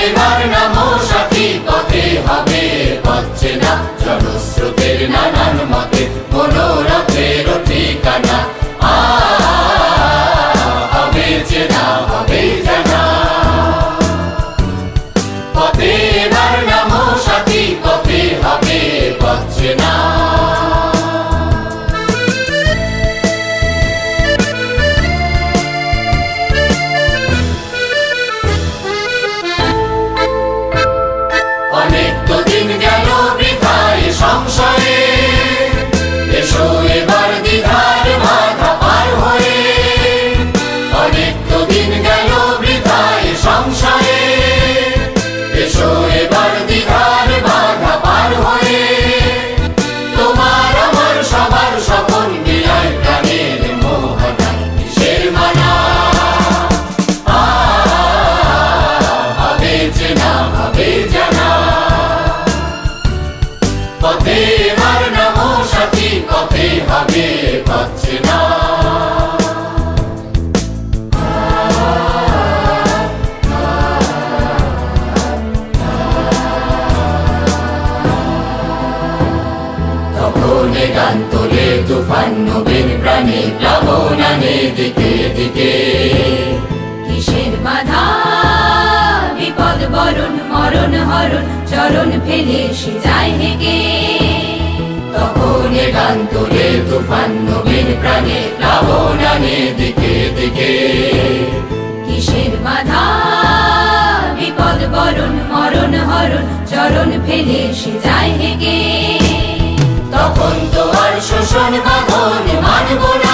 এবার নামো সাথী পথে, হবে পথ চেনা জনস্রোতের নানান মতে, মনোরথের ঠিকানা হবে চেনা, হবে জানা। পথে এবার নামো সাথী পথে, হবে পথ চেনা। অনেক তো দিন গেল বৃথায় সংশয়ে, এসো এবার দ্বিধার বাধা পার হয়ে। অনেক তো দিন গেল বৃথায় সংশয়ে, এসো এবার দ্বিধার বাধা পার হয়ে। তোমার আমার সবার সকল মিলায় প্রাণের মোহনা, কিসের মানা হবে চেনা, হবে জানা। পথে এবার নামো সাথী পথে, হবে পথ চেনা। তখন গান তোলে তুফান নবীন প্রাণে, প্লাবন আনে দিকে দিকে। কিসের বাধা বিপদ বরণ, মরণ হরণ, চরণ ফেলে সে যায় হেগে। তখন গান তোলে তুফান নবীন প্রাণে, প্লাবন আনে দিকে দিকে। কিসের বাধা বিপদ বরণ, মরণ হরণ, চরণ ফেলে সে যায় হেগে। তখন তো আর শোষণ বাঁধন মানব না,